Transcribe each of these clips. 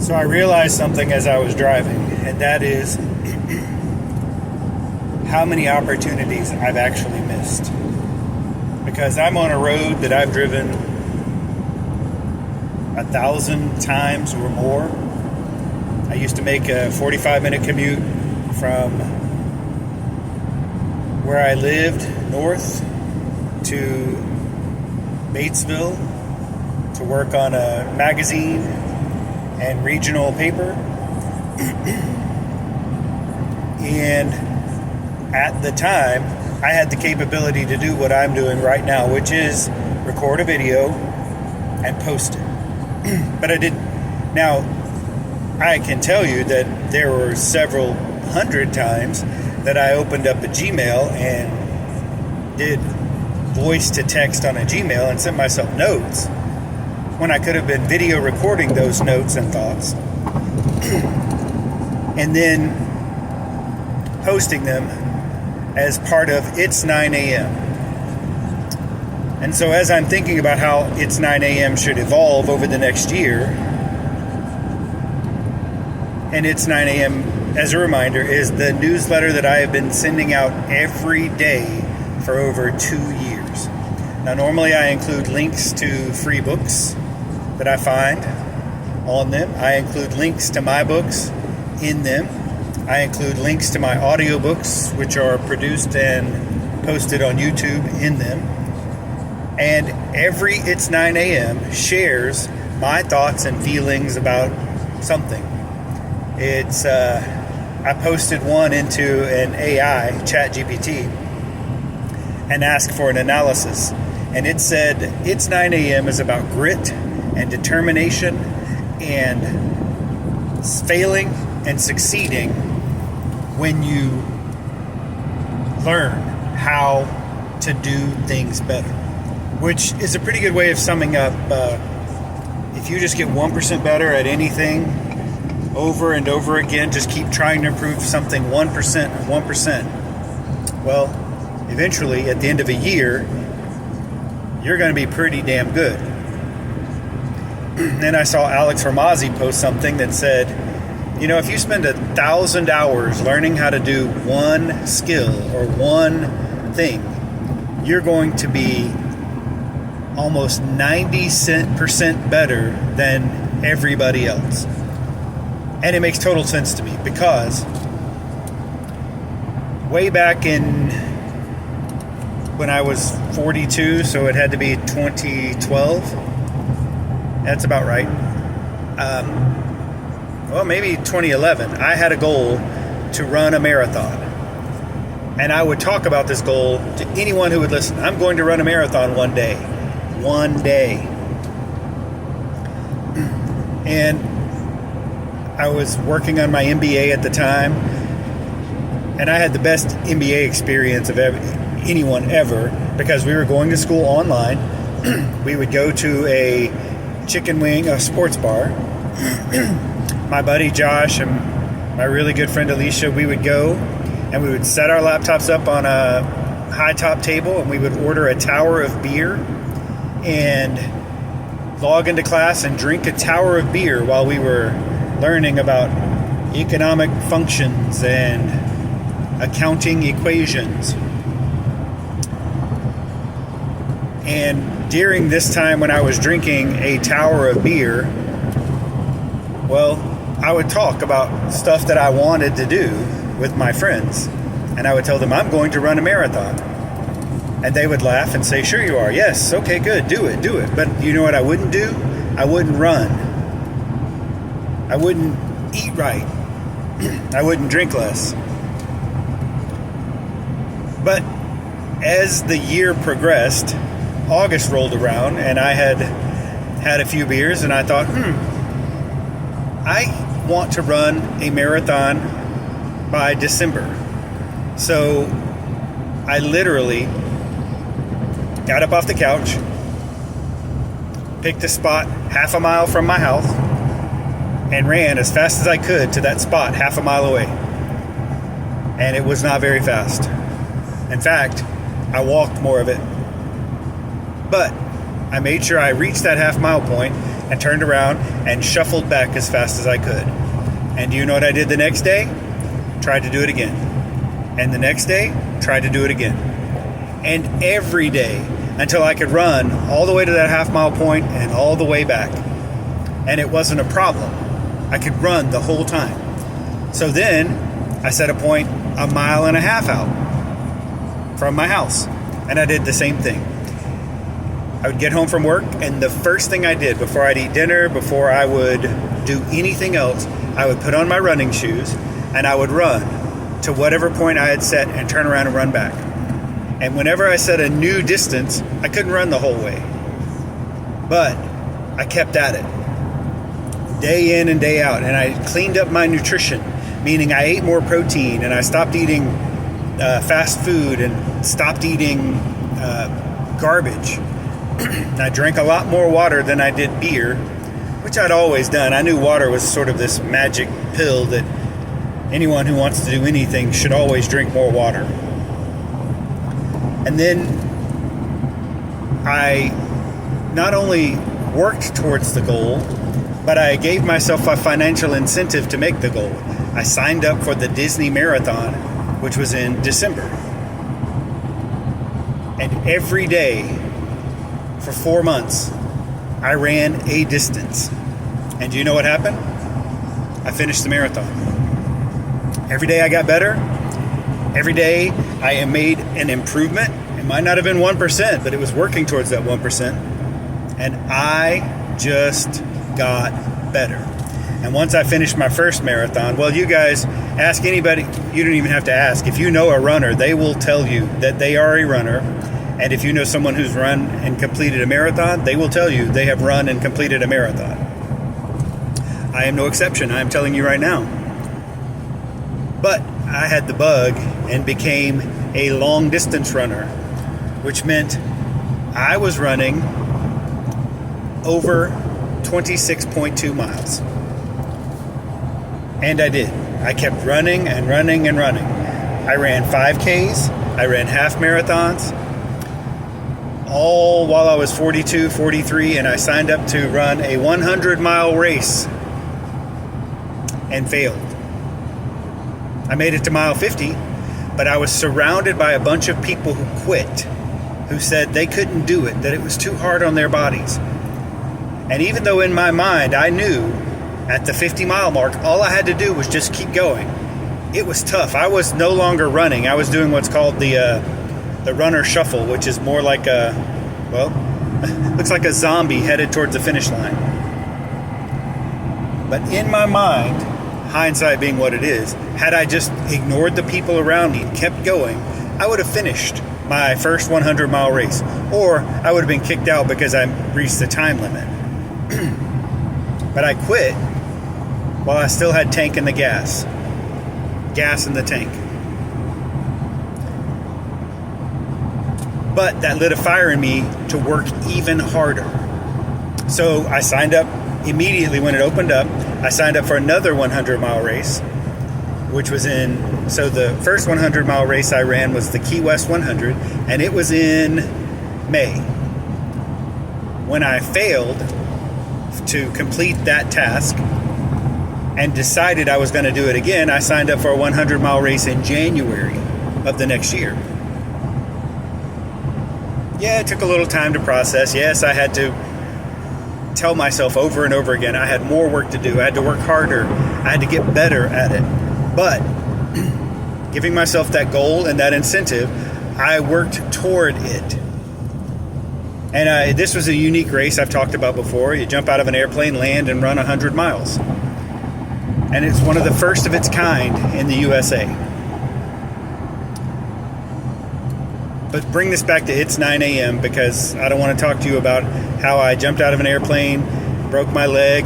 So I realized something as I was driving, and that is how many opportunities I've actually missed. Because I'm on a road that I've driven 1,000 times or more. I used to make a 45-minute commute from where I lived north to Batesville to work on a magazine and regional paper. And at the time, I had the capability to do what I'm doing right now, which is record a video and post it. But I didn't. Now, I can tell you that there were several hundred times that I opened up a Gmail and did voice to text on a Gmail and sent myself notes when I could have been video recording those notes and thoughts and then posting them as part of It's 9 a.m. And so as I'm thinking about how It's 9 a.m. should evolve over the next year, and It's 9 a.m., as a reminder, is the newsletter that I have been sending out every day for over 2 years. Now, normally I include links to free books that I find on them. I include links to my books in them. I include links to my audiobooks, which are produced and posted on YouTube, in them. And every It's 9 a.m. shares my thoughts and feelings about something. It's I posted one into an AI, ChatGPT, and asked for an analysis. And it said, It's 9 a.m. is about grit and determination and failing and succeeding when you learn how to do things better. Which is a pretty good way of summing up, if you just get 1% better at anything over and over again, just keep trying to improve something 1%, well, eventually, at the end of a year, you're going to be pretty damn good. Then I saw Alex Hormozzi post something that said, you know, if you spend 1,000 hours learning how to do one skill or one thing, you're going to be almost 90% better than everybody else. And it makes total sense to me because way back in when I was 42, so it had to be 2012. That's about right. Well, maybe 2011. I had a goal to run a marathon. And I would talk about this goal to anyone who would listen. I'm going to run a marathon one day. One day. And I was working on my MBA at the time. And I had the best MBA experience of anyone ever because we were going to school online. We would go to a chicken wing, a sports bar. My buddy Josh and my really good friend Alicia, we would go and we would set our laptops up on a high top table and we would order a tower of beer and log into class and drink a tower of beer while we were learning about economic functions and accounting equations. And during this time when I was drinking a tower of beer, well, I would talk about stuff that I wanted to do with my friends. And I would tell them, I'm going to run a marathon. And they would laugh and say, sure you are. Yes, okay, good, do it. But you know what I wouldn't do? I wouldn't run. I wouldn't eat right. I wouldn't drink less. But as the year progressed, August rolled around and I had a few beers and I thought, I want to run a marathon by December. So I literally got up off the couch, picked a spot half a mile from my house, and ran as fast as I could to that spot half a mile away. And it was not very fast. In fact, I walked more of it. But I made sure I reached that half mile point, and turned around and shuffled back as fast as I could. And do you know what I did the next day? Tried to do it again. And the next day, tried to do it again. And every day until I could run all the way to that half-mile point and all the way back. And it wasn't a problem. I could run the whole time. So then I set a point 1.5 miles out from my house. And I did the same thing. I would get home from work, and the first thing I did before I'd eat dinner, before I would do anything else, I would put on my running shoes and I would run to whatever point I had set and turn around and run back. And whenever I set a new distance, I couldn't run the whole way. But I kept at it, day in and day out. And I cleaned up my nutrition, meaning I ate more protein and I stopped eating fast food and stopped eating garbage. I drank a lot more water than I did beer, which I'd always done. I knew water was sort of this magic pill that anyone who wants to do anything should always drink more water. And then I not only worked towards the goal, but I gave myself a financial incentive to make the goal. I signed up for the Disney Marathon, which was in December. And every day for 4 months, I ran a distance. And do you know what happened? I finished the marathon. Every day I got better. Every day I made an improvement. It might not have been 1%, but it was working towards that 1%. And I just got better. And once I finished my first marathon, well, you guys, ask anybody. You don't even have to ask. If you know a runner, they will tell you that they are a runner. And if you know someone who's run and completed a marathon, they will tell you they have run and completed a marathon. I am no exception. I am telling you right now. But I had the bug and became a long distance runner, which meant I was running over 26.2 miles. And I did. I kept running and running and running. I ran 5Ks. I ran half marathons. All while I was 42, 43, and I signed up to run a 100-mile race and failed. I made it to mile 50, but I was surrounded by a bunch of people who quit, who said they couldn't do it, that it was too hard on their bodies. And even though in my mind I knew at the 50-mile mark, all I had to do was just keep going, it was tough. I was no longer running. I was doing what's called the runner shuffle, which is more like looks like a zombie headed towards the finish line. But in my mind, hindsight being what it is, had I just ignored the people around me and kept going, I would have finished my first 100-mile race. Or I would have been kicked out because I reached the time limit. But I quit while I still had tank in the gas. Gas in the tank. But that lit a fire in me to work even harder. So I signed up immediately when it opened up. I signed up for another 100-mile race, which was so the first 100-mile race I ran was the Key West 100, and it was in May. When I failed to complete that task and decided I was going to do it again, I signed up for a 100-mile race in January of the next year. Yeah, it took a little time to process. Yes, I had to tell myself over and over again I had more work to do. I had to work harder. I had to get better at it. But giving myself that goal and that incentive, I worked toward it. And this was a unique race I've talked about before. You jump out of an airplane, land, and run 100 miles. And it's one of the first of its kind in the USA. But bring this back to It's 9 a.m. because I don't want to talk to you about how I jumped out of an airplane, broke my leg,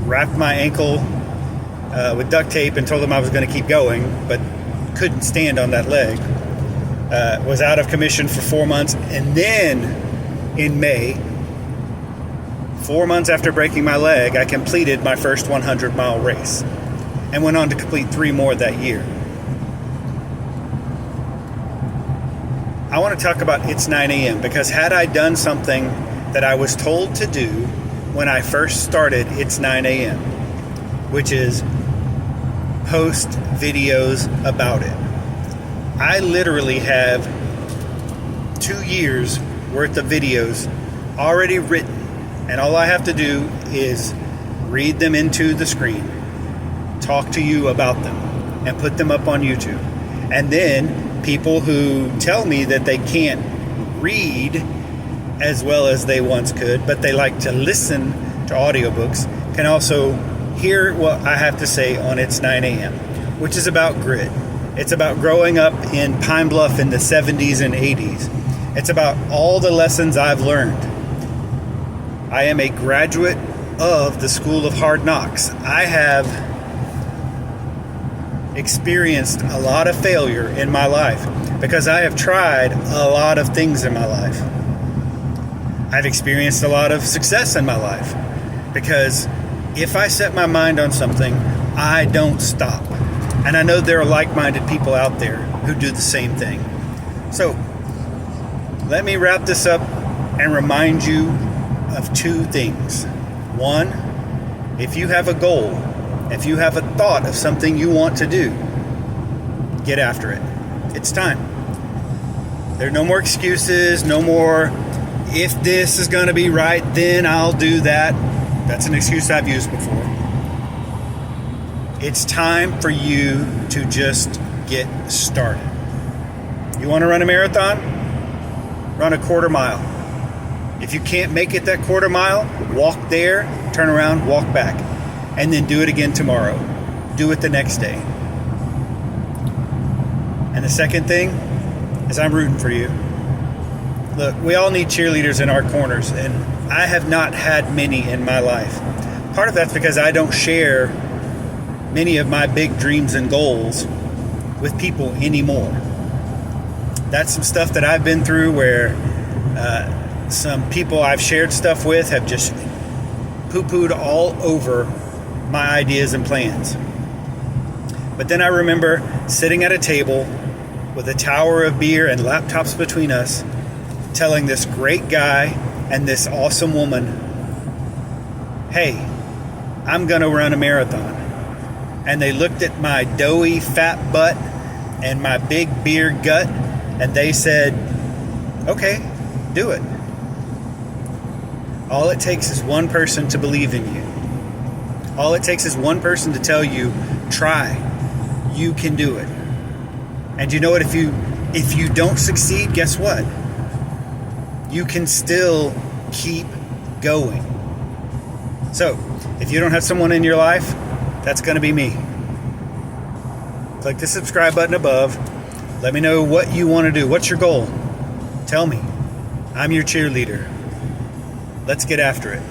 wrapped my ankle with duct tape and told them I was going to keep going, but couldn't stand on that leg. Was out of commission for 4 months. And then in May, 4 months after breaking my leg, I completed my first 100-mile race and went on to complete 3 more that year. I want to talk about It's 9 a.m. because had I done something that I was told to do when I first started It's 9 a.m., which is post videos about it. I literally have 2 years worth of videos already written, and all I have to do is read them into the screen, talk to you about them, and put them up on YouTube. And then people who tell me that they can't read as well as they once could, but they like to listen to audiobooks, can also hear what I have to say on It's 9 a.m., which is about grit. It's about growing up in Pine Bluff in the 70s and 80s. It's about all the lessons I've learned. I am a graduate of the School of Hard Knocks. I have experienced a lot of failure in my life because I have tried a lot of things in my life. I've experienced a lot of success in my life because if I set my mind on something, I don't stop. And I know there are like-minded people out there who do the same thing. So let me wrap this up and remind you of 2 things. 1, if you have a goal, if you have a thought of something you want to do, get after it. It's time. There are no more excuses, no more, if this is going to be right, then I'll do that. That's an excuse I've used before. It's time for you to just get started. You want to run a marathon? Run a quarter mile. If you can't make it that quarter mile, walk there, turn around, walk back, and then do it again tomorrow. Do it the next day. And the second thing is I'm rooting for you. Look, we all need cheerleaders in our corners, and I have not had many in my life. Part of that's because I don't share many of my big dreams and goals with people anymore. That's some stuff that I've been through where some people I've shared stuff with have just poo-pooed all over my ideas and plans. But then I remember sitting at a table with a tower of beer and laptops between us, telling this great guy and this awesome woman, hey, I'm gonna run a marathon. And they looked at my doughy fat butt and my big beer gut, and they said, okay, do it. All it takes is one person to believe in you. All it takes is one person to tell you, try. You can do it. And you know what? If you don't succeed, guess what? You can still keep going. So, if you don't have someone in your life, that's going to be me. Click the subscribe button above. Let me know what you want to do. What's your goal? Tell me. I'm your cheerleader. Let's get after it.